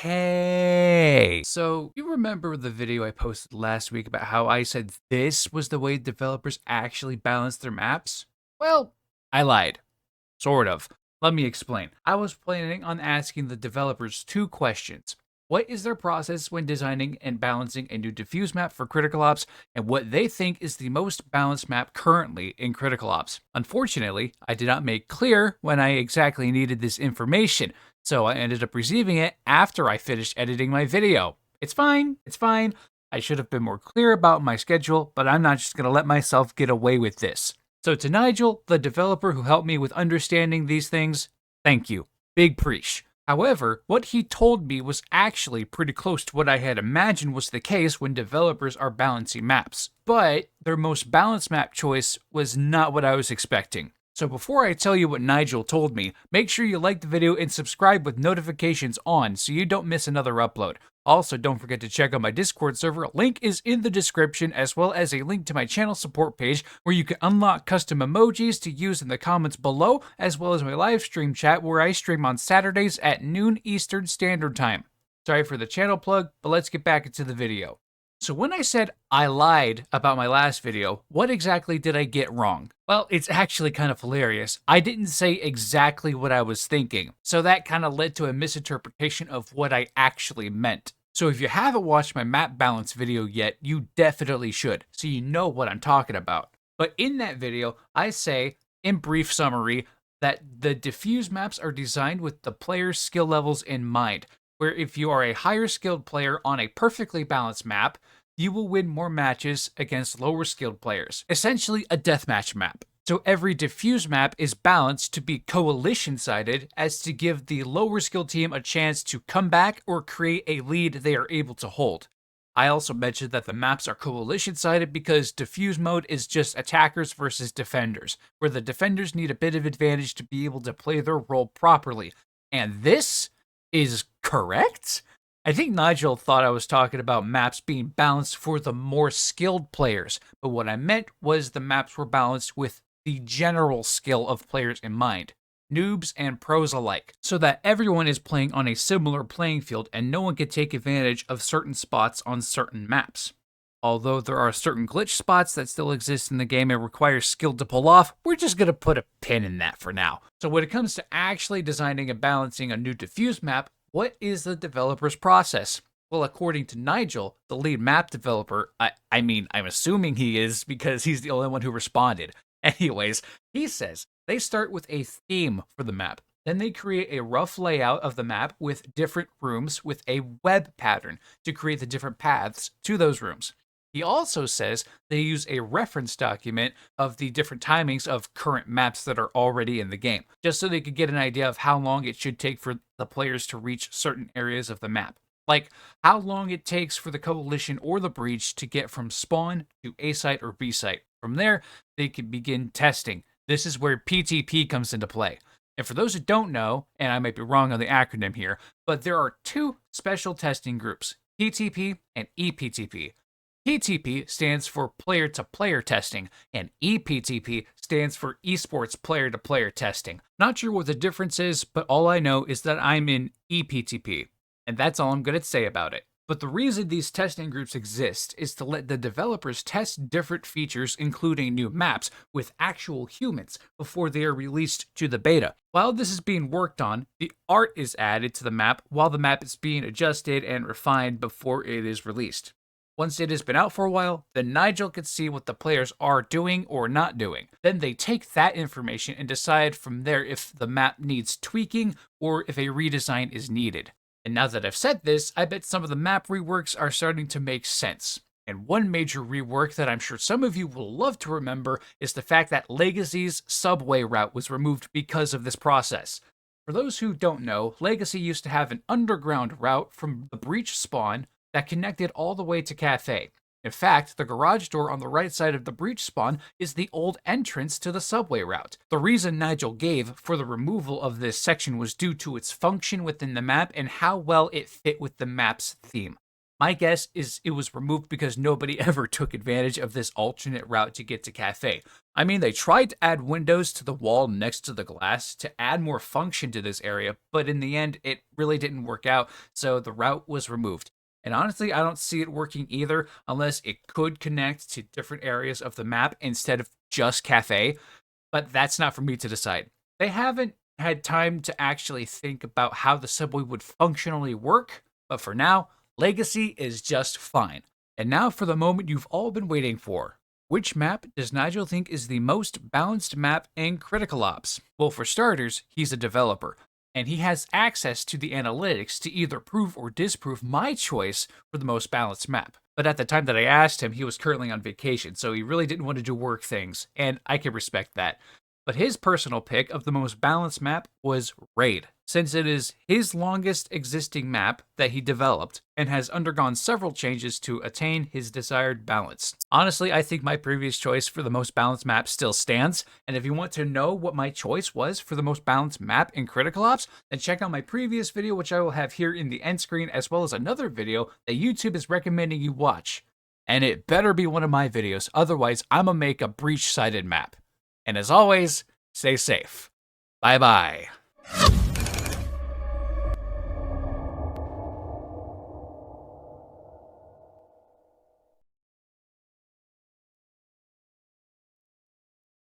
Okay. So, you remember the video I posted last week about how I said this was the way developers actually balance their maps? Well, I lied. Sort of. Let me explain. I was planning on asking the developers two questions. What is their process when designing and balancing a new diffuse map for Critical Ops, and what they think is the most balanced map currently in Critical Ops? Unfortunately, I did not make clear when I exactly needed this information, so I ended up receiving it after I finished editing my video. It's fine, it's fine. I should have been more clear about my schedule, but I'm not just going to let myself get away with this. So to Nigel, the developer who helped me with understanding these things, thank you. Big preach. However, what he told me was actually pretty close to what I had imagined was the case when developers are balancing maps. But their most balanced map choice was not what I was expecting. So before I tell you what Nigel told me, make sure you like the video and subscribe with notifications on so you don't miss another upload. Also, don't forget to check out my Discord server. Link is in the description, as well as a link to my channel support page where you can unlock custom emojis to use in the comments below, as well as my live stream chat where I stream on Saturdays at noon Eastern Standard Time. Sorry for the channel plug, but let's get back into the video. So when I said I lied about my last video, what exactly did I get wrong? Well, it's actually kind of hilarious. I didn't say exactly what I was thinking, so that kind of led to a misinterpretation of what I actually meant. So if you haven't watched my map balance video yet, you definitely should, so you know what I'm talking about. But in that video, I say, in brief summary, that the diffuse maps are designed with the player's skill levels in mind, where if you are a higher skilled player on a perfectly balanced map, you will win more matches against lower skilled players. Essentially a deathmatch map. So every diffuse map is balanced to be coalition sided as to give the lower skilled team a chance to come back or create a lead they are able to hold. I also mentioned that the maps are coalition sided because diffuse mode is just attackers versus defenders, where the defenders need a bit of advantage to be able to play their role properly. And this is correct? I think Nigel thought I was talking about maps being balanced for the more skilled players, but what I meant was the maps were balanced with the general skill of players in mind, noobs and pros alike, so that everyone is playing on a similar playing field and no one can take advantage of certain spots on certain maps. Although there are certain glitch spots that still exist in the game and require skill to pull off, we're just going to put a pin in that for now. So when it comes to actually designing and balancing a new diffuse map, what is the developer's process? Well, according to Nigel, the lead map developer, I'm assuming he is because he's the only one who responded. Anyways, he says they start with a theme for the map. Then they create a rough layout of the map with different rooms with a web pattern to create the different paths to those rooms. He also says they use a reference document of the different timings of current maps that are already in the game, just so they could get an idea of how long it should take for the players to reach certain areas of the map. Like how long it takes for the Coalition or the Breach to get from spawn to A site or B site. From there, they can begin testing. This is where PTP comes into play. And for those who don't know, and I might be wrong on the acronym here, but there are two special testing groups, PTP and ePTP. PTP stands for player-to-player testing, and ePTP stands for esports player-to-player testing. Not sure what the difference is, but all I know is that I'm in ePTP, and that's all I'm going to say about it. But the reason these testing groups exist is to let the developers test different features, including new maps, with actual humans before they are released to the beta. While this is being worked on, the art is added to the map while the map is being adjusted and refined before it is released. Once it has been out for a while, then Nigel can see what the players are doing or not doing. Then they take that information and decide from there if the map needs tweaking or if a redesign is needed. And now that I've said this, I bet some of the map reworks are starting to make sense. And one major rework that I'm sure some of you will love to remember is the fact that Legacy's subway route was removed because of this process. For those who don't know, Legacy used to have an underground route from the Breach spawn that connected all the way to Cafe. In fact, the garage door on the right side of the Breach spawn is the old entrance to the subway route. The reason Nigel gave for the removal of this section was due to its function within the map and how well it fit with the map's theme. My guess is it was removed because nobody ever took advantage of this alternate route to get to Cafe. I mean, they tried to add windows to the wall next to the glass to add more function to this area, but in the end, it really didn't work out, so the route was removed. And honestly, I don't see it working either unless it could connect to different areas of the map instead of just Cafe, but that's not for me to decide. They haven't had time to actually think about how the subway would functionally work, but for now, Legacy is just fine. And now for the moment you've all been waiting for. Which map does Nigel think is the most balanced map in Critical Ops? Well, for starters, he's a developer, and he has access to the analytics to either prove or disprove my choice for the most balanced map. But at the time that I asked him, he was currently on vacation, so he really didn't want to do work things, and I can respect that. But his personal pick of the most balanced map was Raid, since it is his longest existing map that he developed and has undergone several changes to attain his desired balance. Honestly, I think my previous choice for the most balanced map still stands, and if you want to know what my choice was for the most balanced map in Critical Ops, then check out my previous video, which I will have here in the end screen, as well as another video that YouTube is recommending you watch. And it better be one of my videos, otherwise I'ma make a breach-sided map. And as always, stay safe. Bye-bye.